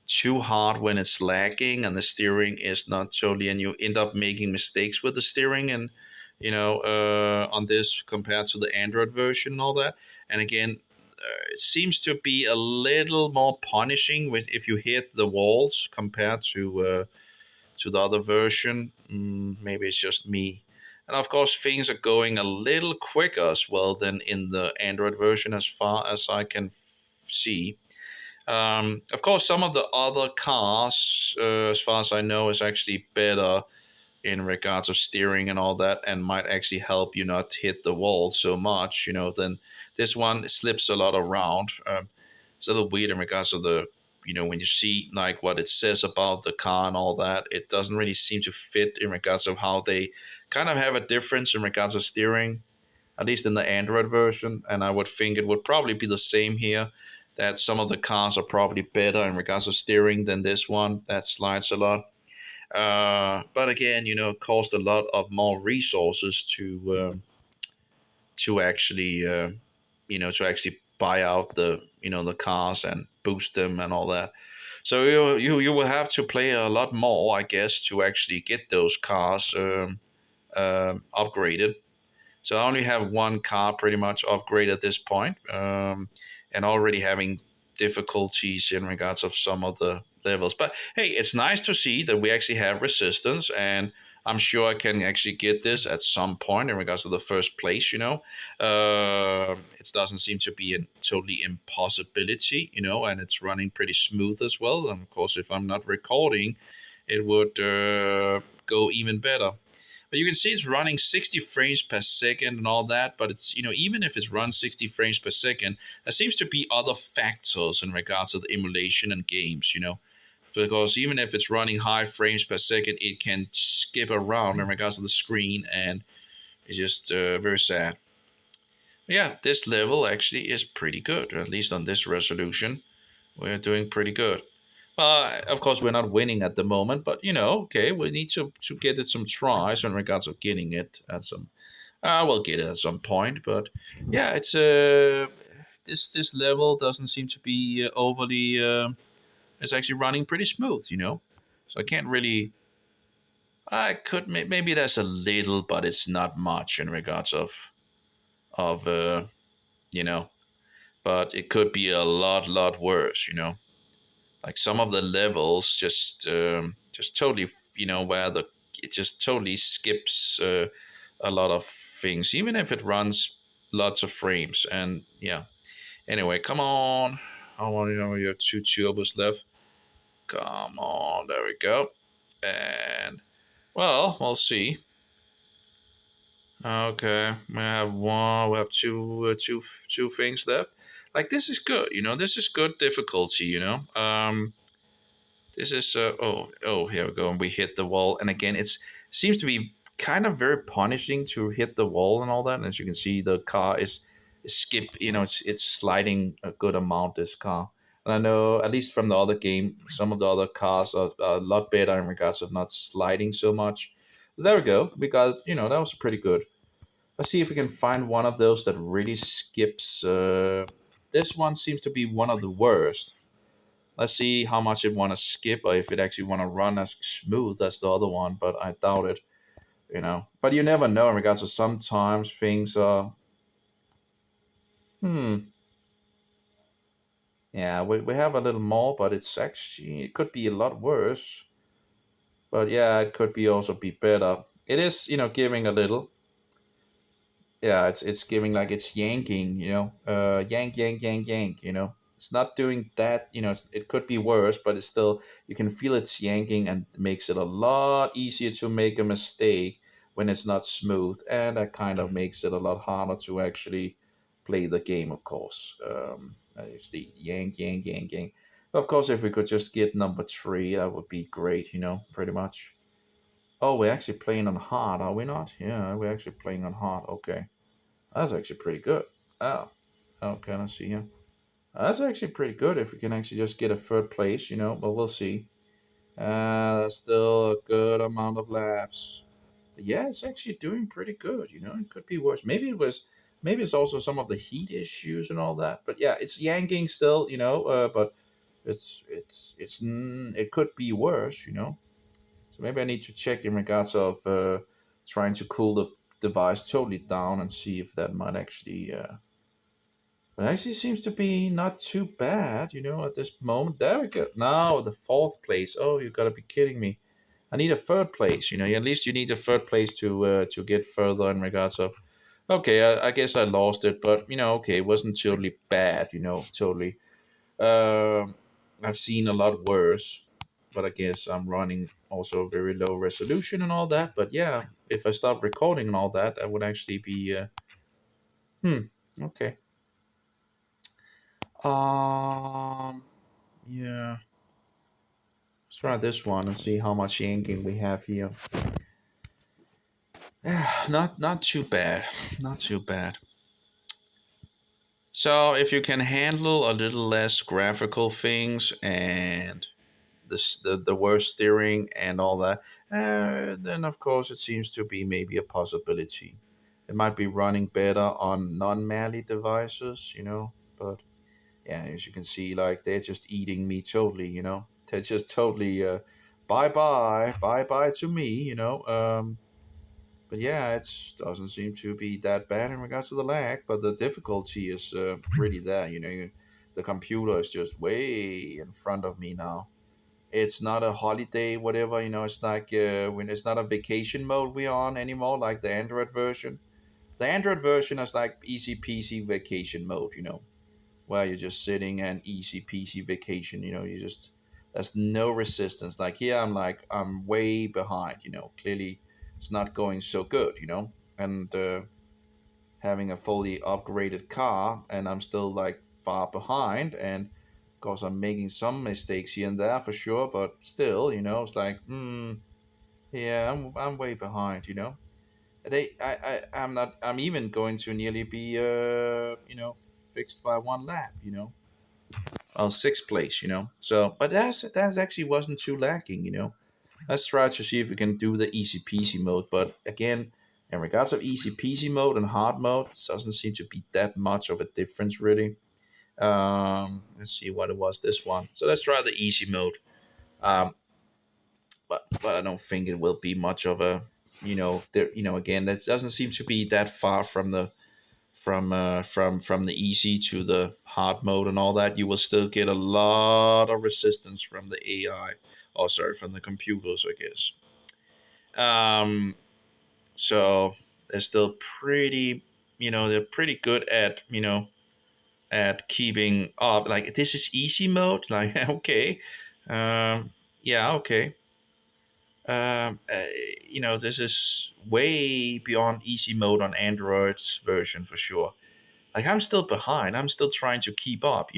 too hard when it's lagging and the steering is not totally, and you end up making mistakes with the steering and on this compared to the Android version and all that. And again, it seems to be a little more punishing with if you hit the walls compared to the other version. Maybe it's just me. And of course, things are going a little quicker as well than in the Android version, as far as I can see. Of course, some of the other cars, as far as I know, is actually better in regards of steering and all that, and might actually help you not hit the wall so much. Then this one slips a lot around. It's a little weird in regards to the when you see like what it says about the car and all that, it doesn't really seem to fit in regards of how they kind of have a difference in regards of steering, at least in the Android version. And I would think it would probably be the same here, that some of the cars are probably better in regards of steering than this one that slides a lot. But again, it cost a lot of more resources to actually to actually buy out the cars and boost them and all that. So you will have to play a lot more, I guess, to actually get those cars upgraded. So I only have one car pretty much upgraded at this point, and already having difficulties in regards of some of the levels. But hey, it's nice to see that we actually have resistance, and I'm sure I can actually get this at some point in regards to the first place. It doesn't seem to be a totally impossibility, and it's running pretty smooth as well. And of course, if I'm not recording, it would go even better. But you can see it's running 60 frames per second and all that. But it's, even if it's run 60 frames per second, there seems to be other factors in regards to the emulation and games, because even if it's running high frames per second, it can skip around in regards to the screen, and it's just very sad. But yeah, this level actually is pretty good, at least on this resolution. We're doing pretty good. Of course, we're not winning at the moment, but okay, we need to get it some tries in regards of getting it at some. We'll get it at some point, but yeah, it's this level doesn't seem to be overly. It's actually running pretty smooth, So I can't really. I could maybe there's a little, but it's not much in regards of you know. But it could be a lot worse, Like some of the levels just totally where the it just totally skips a lot of things, even if it runs lots of frames. And yeah, anyway, come on, how many you have 2 turbos left? Come on, there we go. And well, we'll see. Okay, we have one. We have two things left. Like this is good, This is good difficulty, This is here we go, and we hit the wall, and again, it seems to be kind of very punishing to hit the wall and all that. And as you can see, the car is skip, it's sliding a good amount. This car, And I know, at least from the other game, some of the other cars are a lot better in regards of not sliding so much. So there we go. We got, that was pretty good. Let's see if we can find one of those that really skips. This one seems to be one of the worst. Let's see how much it want to skip, or if it actually want to run as smooth as the other one, but I doubt it. But you never know in regards to sometimes things are, hmm, yeah, we have a little more, but it could be a lot worse. But yeah, it could be also be better. It is, giving a little. Yeah, it's giving like it's yanking, yank, yank, yank, yank. It's not doing that. It could be worse, but it's still you can feel it's yanking and makes it a lot easier to make a mistake when it's not smooth, and that kind of makes it a lot harder to actually play the game. Of course, it's the yank, yank, yank, yank. Of course, if we could just get number three, that would be great. Pretty much. Oh, we're actually playing on hard, are we not? Yeah, we're actually playing on hard. Okay. That's actually pretty good. Oh, okay, let's see here. That's actually pretty good if we can actually just get a third place, but we'll see. That's still a good amount of laps. But yeah, it's actually doing pretty good, it could be worse. Maybe it's also some of the heat issues and all that. But yeah, it's yanking still, but it could be worse. So maybe I need to check in regards of trying to cool the device totally down and see if that might actually. But actually seems to be not too bad, at this moment. There we go. Now the fourth place. Oh, you gotta be kidding me! I need a third place. At least you need a third place to get further in regards of. Okay, I guess I lost it, but okay, it wasn't totally bad. Totally. Um, I've seen a lot worse, but I guess I'm running also very low resolution and all that. But yeah, if I stop recording and all that, that would actually be. Hmm. Okay. Um. Yeah. Let's try this one and see how much yanking we have here. Yeah, not too bad. Not too bad. So if you can handle a little less graphical things and the worse steering and all that, then of course it seems to be maybe a possibility. It might be running better on non-Mali devices, but yeah, as you can see, like they're just eating me totally, They're just totally bye bye to me. But yeah, it doesn't seem to be that bad in regards to the lag, but the difficulty is really there. The computer is just way in front of me now. It's not a holiday, whatever. It's like when it's not a vacation mode we're on anymore, like the Android version. The Android version is like easy peasy vacation mode. Where you're just sitting and easy peasy vacation. You just there's no resistance. Like here, I'm way behind. Clearly it's not going so good. And having a fully upgraded car, and I'm still like far behind. And of course, I'm making some mistakes here and there for sure, but still, it's like, yeah, I'm way behind. I'm not. I'm even going to nearly be, fixed by one lap. Well, sixth place. So, but that's actually wasn't too lacking. Let's try to see if we can do the easy peasy mode. But again, in regards of easy peasy mode and hard mode, it doesn't seem to be that much of a difference really. Let's see what it was this one. So let's try the easy mode. Um, but I don't think it will be much of a, again, that doesn't seem to be that far from the from the easy to the hard mode and all that. You will still get a lot of resistance from the AI, or sorry, from the computers, I guess. Um, so they're still pretty, they're pretty good at, at keeping up. Like this is easy mode. Like okay, yeah, okay. Um, uh, this is way beyond easy mode on Android's version for sure. Like I'm still behind. I'm still trying to keep up.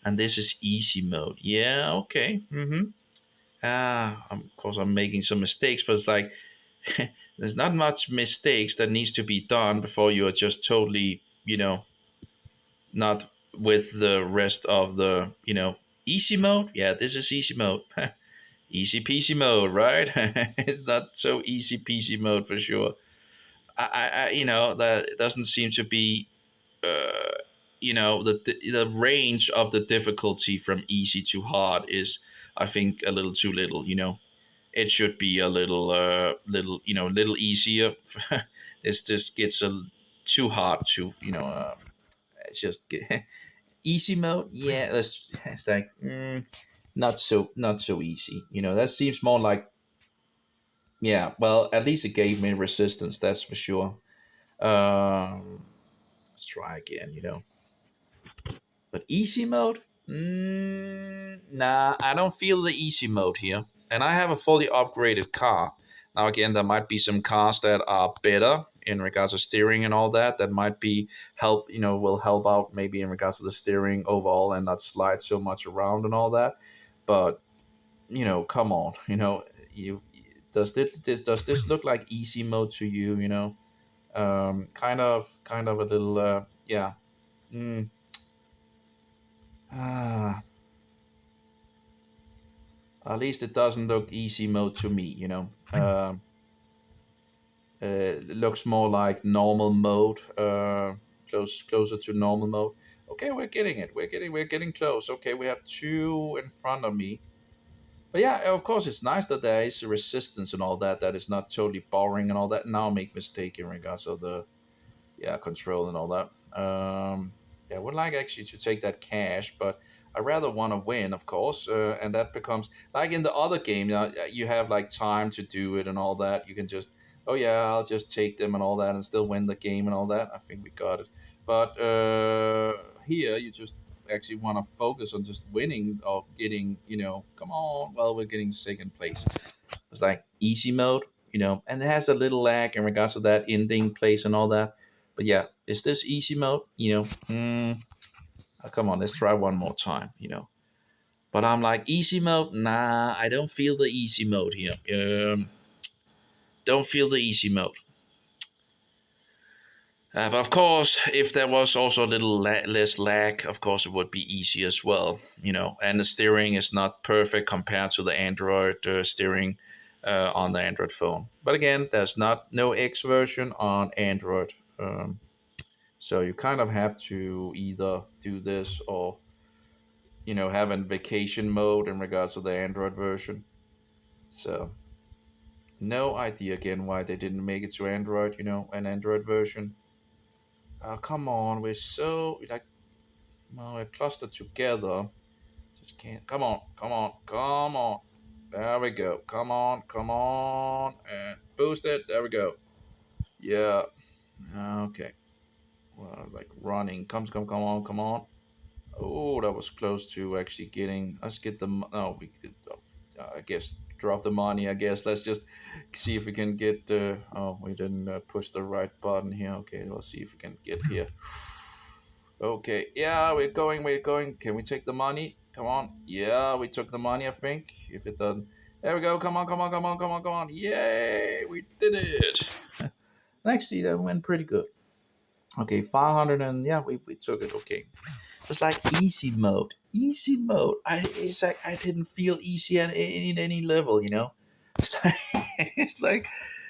And this is easy mode. Yeah, okay. Mm-hmm. Of course, I'm making some mistakes, but it's like there's not much mistakes that needs to be done before you are just totally, not with the rest of the, easy mode. Yeah, this is easy mode. Easy peasy mode, right? It's not so easy peasy mode for sure. That doesn't seem to be, uh, the range of the difficulty from easy to hard is, I think, a little too little. It should be a little easier. This just gets too hard to, it's just easy mode. Yeah, that's it's like, not so easy. That seems more like, yeah. Well, at least it gave me resistance. That's for sure. Um, let's try again. But easy mode? Nah, I don't feel the easy mode here. And I have a fully upgraded car. Now, again, there might be some cars that are better in regards to steering and all that. That might be will help out maybe in regards to the steering overall and not slide so much around and all that. But, come on. You does this look like easy mode to you? Kind of a little, yeah. Mm, ah, At least it doesn't look easy mode to me. It looks more like normal mode, closer to normal mode. Okay, we're getting it. We're getting close. Okay, we have two in front of me. But yeah, of course, it's nice that there is a resistance and all that. That is not totally boring and all that. Now I make mistake in regards of the, yeah, control and all that. Yeah, I would like actually to take that cash, but I rather want to win, of course, and that becomes like in the other game. You have like time to do it and all that. You can just, oh yeah, I'll just take them and all that, and still win the game and all that. I think we got it, but here you just actually want to focus on just winning or getting, come on. Well, we're getting second place. It's like easy mode, and it has a little lag in regards to that ending place and all that. But yeah, is this easy mode? Come on, let's try one more time. But I'm like, easy mode? Nah, I don't feel the easy mode here. Don't feel the easy mode. But of course, if there was also a little less lag, of course it would be easy as well. And the steering is not perfect compared to the Android steering on the Android phone. But again, there's not no X version on Android, so you kind of have to either do this or have a vacation mode in regards to the Android version. So no idea again why they didn't make it to Android. An Android version. Oh, come on, we're so like, well, we're clustered together. Just can't. Come on, come on, come on. There we go. Come on, come on, and boost it. There we go. Yeah. Okay. Well, like running. Come on, come on. Oh, that was close to actually getting. Let's get the. No, we could. I guess drop the money. I guess let's just see if we can get. Oh, we didn't push the right button here. Okay, let's see if we can get here. Okay, yeah, we're going. We're going. Can we take the money? Come on. Yeah, we took the money. I think. If it doesn't, there we go. Come on, come on, come on, come on, come on. Yay, we did it. Actually, that went pretty good. Okay, 500 and yeah, we took it. Okay. It's like easy mode. Easy mode. It's like I didn't feel easy at any level. It's like, it's like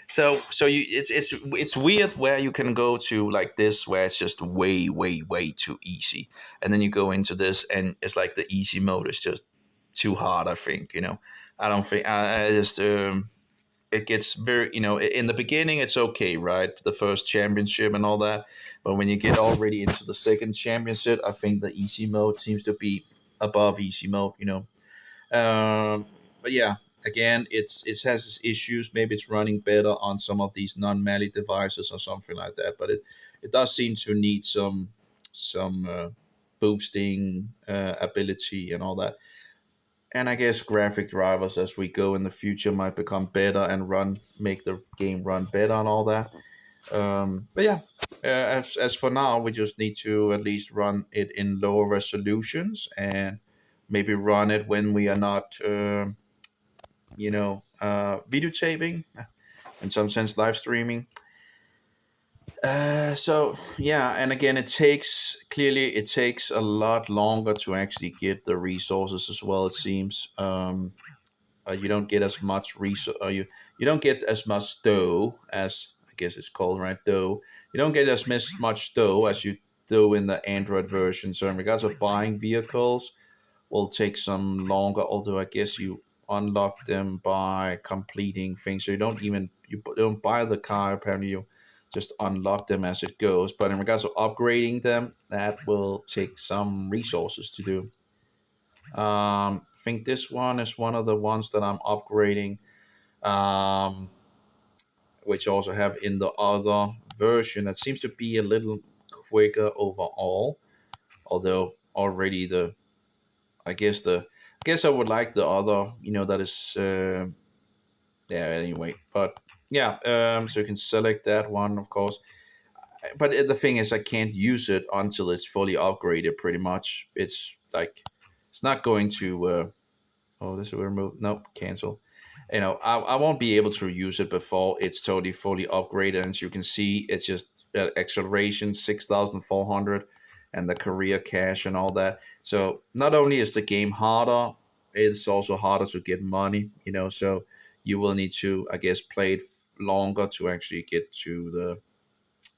so it's weird where you can go to like this where it's just way way way too easy, and then you go into this and it's like the easy mode is just too hard. I think I don't think I just it gets very in the beginning it's okay, right, the first championship and all that, but when you get already into the second championship I think the easy mode seems to be above easy mode. But yeah, again it has its issues. Maybe it's running better on some of these non-mali devices or something like that, but it does seem to need some boosting ability and all that. And I guess graphic drivers as we go in the future might become better and make the game run better and all that. But yeah, as for now, we just need to at least run it in lower resolutions and maybe run it when we are not, videotaping, in some sense, live streaming. So yeah, and again, it takes a lot longer to actually get the resources as well. It seems you don't get as much you don't get as much dough as I guess it's called, right? Dough. You don't get as much dough as you do in the Android version. So in regards of buying vehicles, will take some longer. Although I guess you unlock them by completing things, so you don't buy the car. Apparently, you just unlock them as it goes. But in regards to upgrading them, that will take some resources to do. I think this one is one of the ones that I'm upgrading, um, which also have in the other version that seems to be a little quicker overall. Although already I guess I would like the other, that is yeah. Anyway, but yeah, so you can select that one, of course. But the thing is, I can't use it until it's fully upgraded. Pretty much, it's like it's not going to. Oh, this will remove. Nope, cancel. I won't be able to use it before it's totally fully upgraded. And as you can see, it's just acceleration 6,400 and the career cache and all that. So not only is the game harder, it's also harder to get money, so you will need to, I guess, play it longer to actually get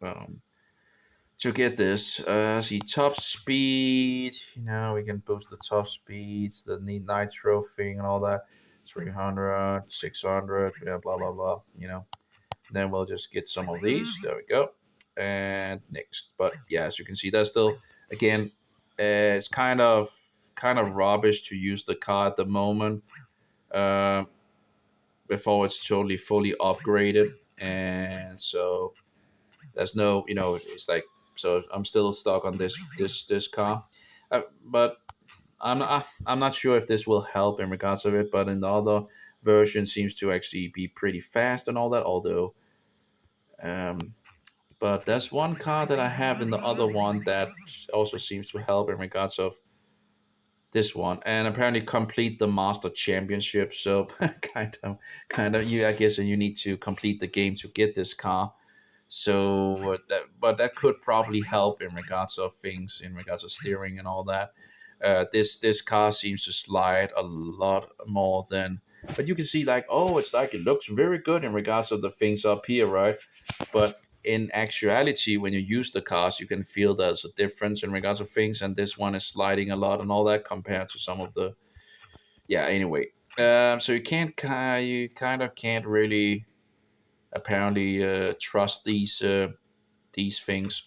um, to get this. See, top speed. We can boost the top speeds, the need nitro thing, and all that. 300, 600, yeah, blah blah blah. Then we'll just get some of these. There we go. And next, but yeah, as you can see, that's still again, it's kind of rubbish to use the car at the moment. Uh, Before it's totally fully upgraded, and so there's no, it's like, so I'm still stuck on this car, but I'm not sure if this will help in regards of it. But in the other version, seems to actually be pretty fast and all that. Although, um, but there's one car that I have in the other one that also seems to help in regards of this one, and apparently complete the master championship. So kind of, you, I guess, you need to complete the game to get this car. So but that could probably help in regards of things, in regards of steering and all that. This car seems to slide a lot more than, but you can see, like, oh, it's like it looks very good in regards of the things up here, right? But in actuality, when you use the cars, you can feel there's a difference in regards of things, and this one is sliding a lot and all that compared to some of the, yeah. Anyway, so you kind of can't really apparently trust these things.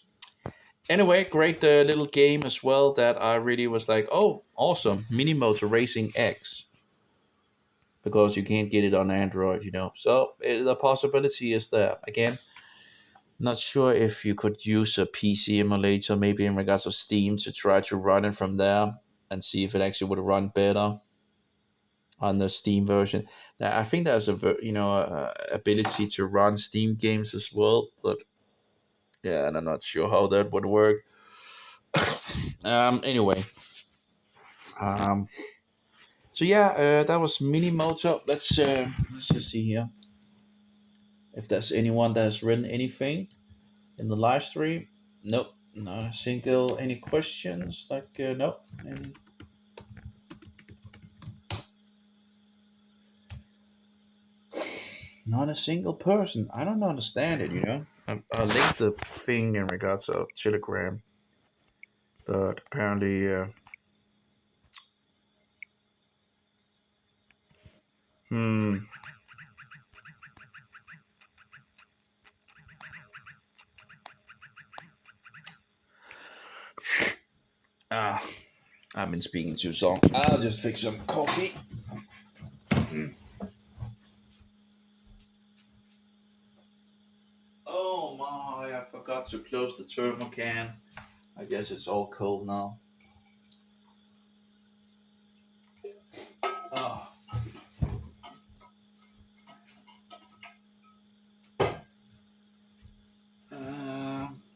Anyway, great little game as well that I really was like, oh, awesome, Mini Motor Racing X, because you can't get it on Android, So the possibility is there. Again, not sure if you could use a PC emulator, maybe in regards of Steam, to try to run it from there and see if it actually would run better on the Steam version. Now, I think there's ability to run Steam games as well, but yeah, and I'm not sure how that would work. Anyway, um, so yeah, that was Mini Moto. Let's just see here if there's anyone that has written anything in the live stream. Nope, not a single. Any questions? Like, nope. Not a single person. I don't understand it. I linked the thing in regards of Telegram, but apparently, hmm. Ah, I've been speaking too long. I'll just fix some coffee. Oh my, I forgot to close the thermal can. I guess it's all cold now. Oh,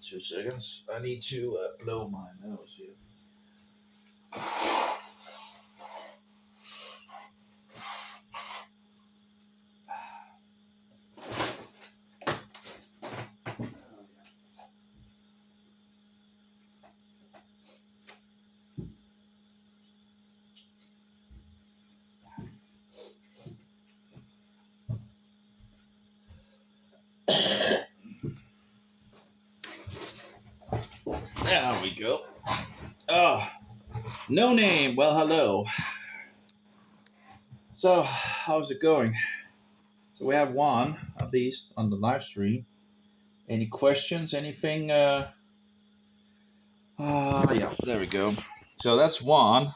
2 seconds. I need to blow my nose here. go. Oh, no name. Well, hello. So, how's it going? So we have one at least on the live stream. Any questions? Anything? Yeah, there we go. So that's one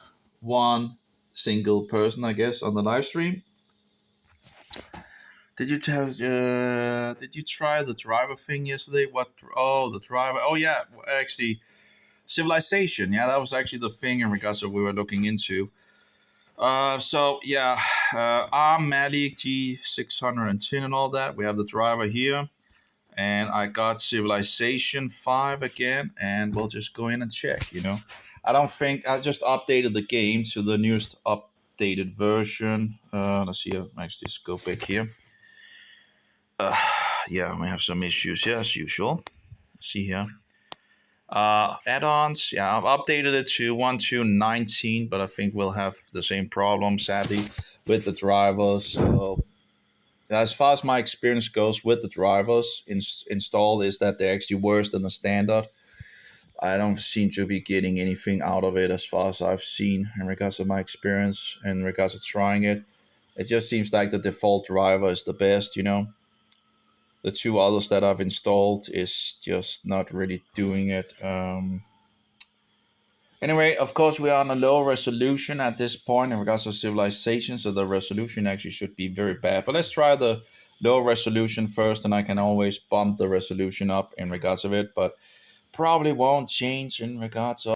single person, I guess, on the live stream. Did you try the driver thing yesterday? What? Oh, the driver. Oh yeah, actually, civilization. Yeah, that was actually the thing in regards to what we were looking into. So yeah, I'm Mali G610 and all that. We have the driver here, and I got Civilization 5 again, and we'll just go in and check. I don't think I just updated the game to the newest updated version. Let's see. Actually, just go back here. Uh, yeah, we have some issues here as usual. Let's see here. Add-ons, yeah, I've updated it to 1.2.19, but I think we'll have the same problem, sadly, with the drivers. So, as far as my experience goes with the drivers installed, is that they're actually worse than the standard. I don't seem to be getting anything out of it as far as I've seen in regards to my experience, in regards to trying it. It just seems like the default driver is the best. The two others that I've installed is just not really doing it. Anyway, of course, we are on a low resolution at this point in regards to civilization, so the resolution actually should be very bad. But let's try the low resolution first, and I can always bump the resolution up in regards of it, but probably won't change in regards of